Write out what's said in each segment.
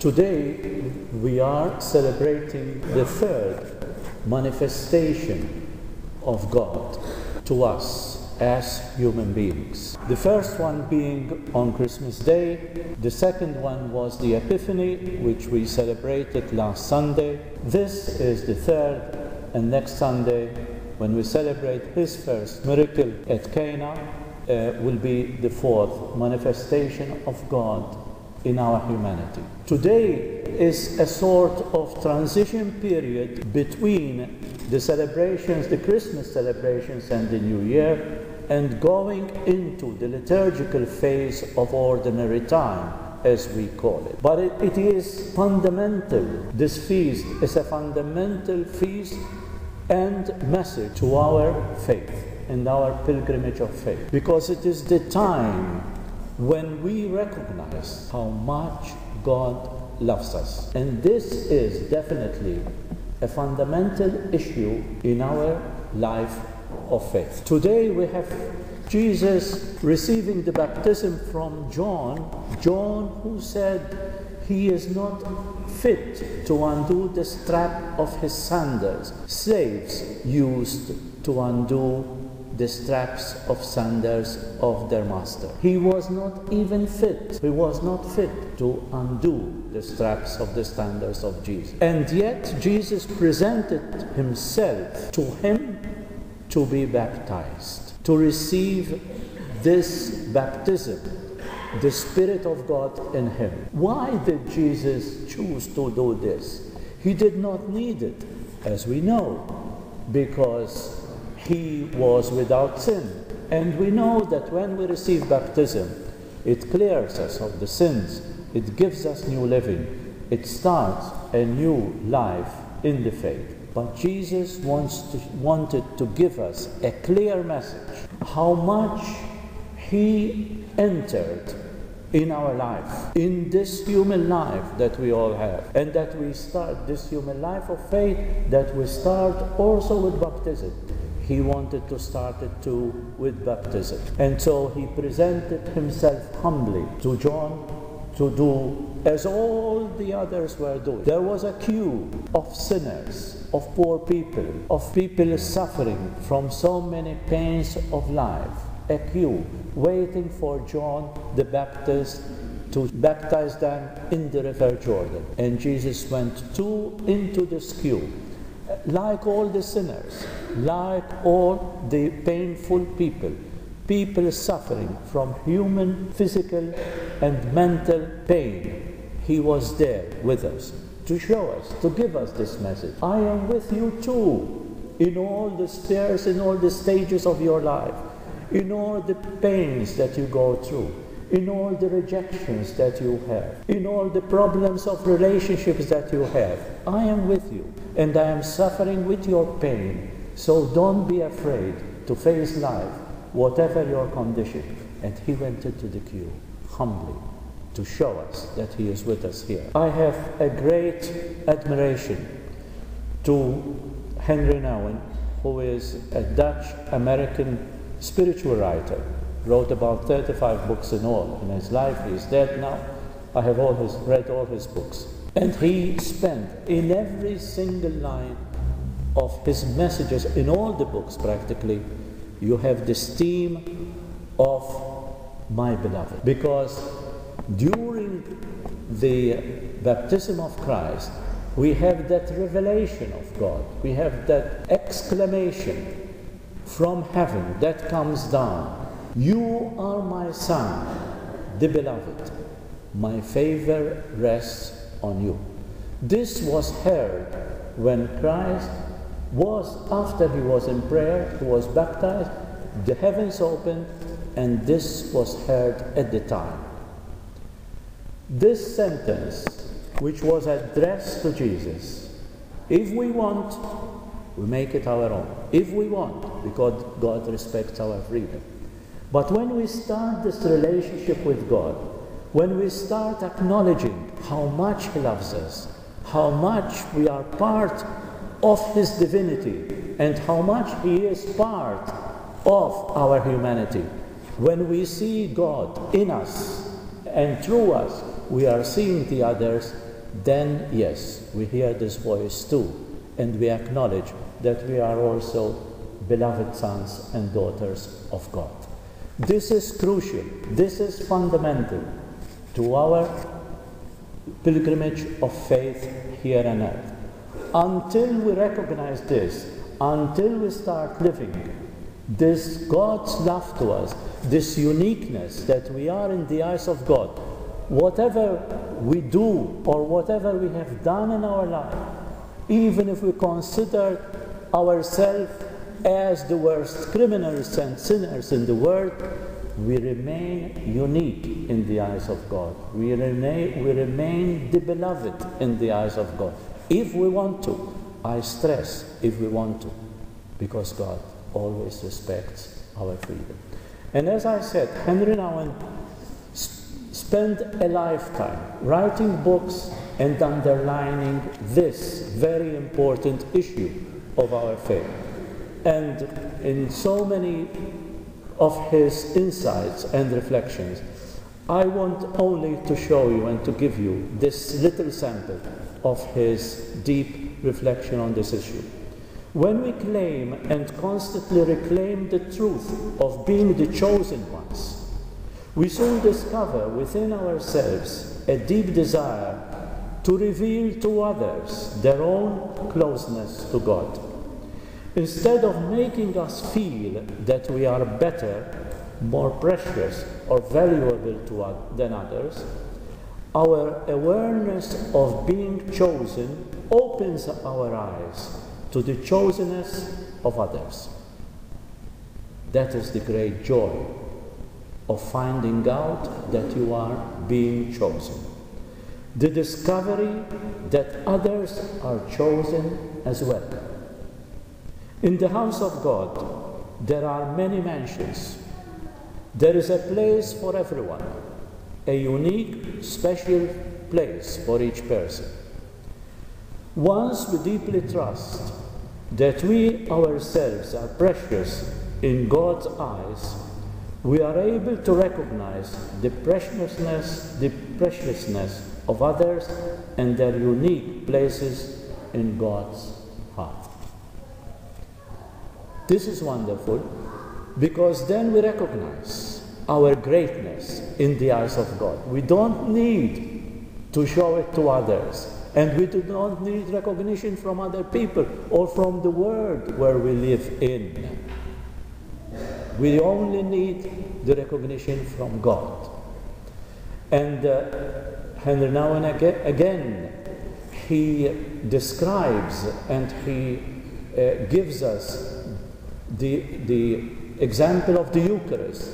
Today, we are celebrating the third manifestation of God to us as human beings. The first one being on Christmas Day. The second one was the Epiphany, which we celebrated last Sunday. This is the third, and next Sunday, when we celebrate his first miracle at Cana, will be the fourth manifestation of God in our humanity. Today is a sort of transition period between the celebrations, the Christmas celebrations and the New Year, and going into the liturgical phase of ordinary time, as we call it. But it is fundamental. This feast is a fundamental feast and message to our faith and our pilgrimage of faith, because it is the time when we recognize how much God loves us. And this is definitely a fundamental issue in our life of faith. Today we have Jesus receiving the baptism from John who said he is not fit to undo the strap of his sandals. Slaves used to undo the straps of sandals of their master. He was not even fit. He was not fit to undo the straps of the sandals of Jesus. And yet Jesus presented himself to him to be baptized, to receive this baptism, the Spirit of God in him. Why did Jesus choose to do this? He did not need it, as we know, because he was without sin. And we know that when we receive baptism, it clears us of the sins. It gives us new living. It starts a new life in the faith. But Jesus wanted to give us a clear message, how much he entered in our life, in this human life that we all have, and that we start this human life of faith, that we start also with baptism. He wanted to start it too with baptism. And so he presented himself humbly to John to do as all the others were doing. There was a queue of sinners, of poor people, of people suffering from so many pains of life. A queue waiting for John the Baptist to baptize them in the river Jordan. And Jesus went into this queue. Like all the sinners, like all the painful people suffering from human, physical and mental pain, he was there with us to show us, to give us this message. I am with you too, in all the spheres, in all the stages of your life, in all the pains that you go through, in all the rejections that you have, in all the problems of relationships that you have. I am with you, and I am suffering with your pain. So don't be afraid to face life, whatever your condition. And he went into the queue, humbly, to show us that he is with us here. I have a great admiration to Henry Nouwen, who is a Dutch-American spiritual writer. Wrote about 35 books in all in his life. He is dead now. I have read all his books. And he spent in every single line of his messages, in all the books practically, you have this theme of my beloved. Because during the baptism of Christ, we have that revelation of God. We have that exclamation from heaven that comes down. You are my son, the beloved. My favor rests on you. This was heard when Christ after he was in prayer, he was baptized, the heavens opened, and this was heard at the time. This sentence, which was addressed to Jesus, if we want, we make it our own. If we want, because God respects our freedom. But when we start this relationship with God, when we start acknowledging how much he loves us, how much we are part of his divinity, and how much he is part of our humanity, when we see God in us and through us, we are seeing the others, then yes, we hear this voice too, and we acknowledge that we are also beloved sons and daughters of God. This is crucial, this is fundamental to our pilgrimage of faith here on earth. Until we recognize this, until we start living this God's love to us, this uniqueness that we are in the eyes of God, whatever we do or whatever we have done in our life, even if we consider ourselves as the worst criminals and sinners in the world, we remain unique in the eyes of God. We remain the beloved in the eyes of God. If we want to, I stress, if we want to, because God always respects our freedom. And as I said, Henry Nouwen spent a lifetime writing books and underlining this very important issue of our faith. And in so many of his insights and reflections, I want only to show you and to give you this little sample of his deep reflection on this issue. When we claim and constantly reclaim the truth of being the chosen ones, we soon discover within ourselves a deep desire to reveal to others their own closeness to God. Instead of making us feel that we are better, more precious, or valuable than others, our awareness of being chosen opens our eyes to the chosenness of others. That is the great joy of finding out that you are being chosen. The discovery that others are chosen as well. In the house of God, there are many mansions. There is a place for everyone, a unique, special place for each person. Once we deeply trust that we ourselves are precious in God's eyes, we are able to recognize the preciousness of others and their unique places in God's heart. This is wonderful, because then we recognize our greatness in the eyes of God. We don't need to show it to others, and we do not need recognition from other people or from the world where we live in. We only need the recognition from God. And Henry Nouwen again, he describes and he gives us the example of the Eucharist,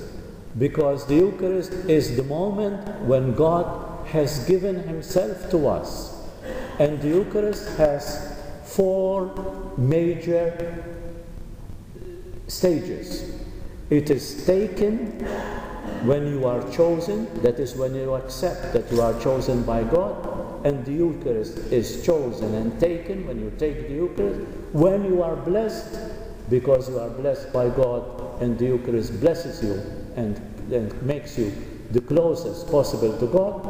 because the Eucharist is the moment when God has given himself to us. And the Eucharist has 4 major stages. It is taken when you are chosen, that is when you accept that you are chosen by God, and the Eucharist is chosen and taken when you take the Eucharist, when you are blessed, because you are blessed by God, and the Eucharist blesses you and makes you the closest possible to God.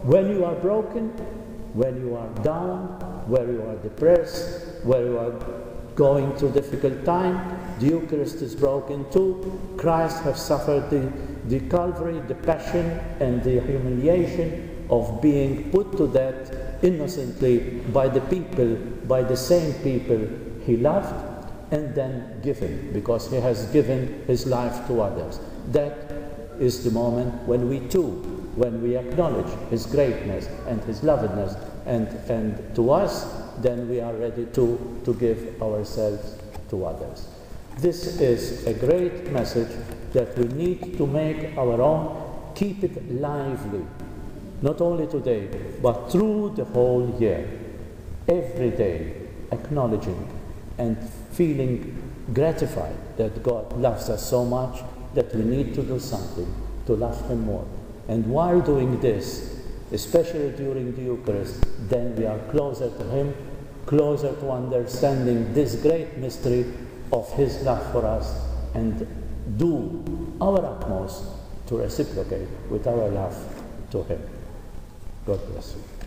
When you are broken, when you are down, where you are depressed, where you are going through difficult time, the Eucharist is broken too. Christ has suffered the Calvary, the passion and the humiliation of being put to death innocently by the people, by the same people he loved, and then given, because he has given his life to others. That is the moment when we too, when we acknowledge his greatness and his lovedness, and to us, then we are ready to give ourselves to others. This is a great message that we need to make our own, keep it lively, not only today, but through the whole year, every day, acknowledging and feeling gratified that God loves us so much that we need to do something to love him more. And while doing this, especially during the Eucharist, then we are closer to him, closer to understanding this great mystery of his love for us, and do our utmost to reciprocate with our love to him. God bless you.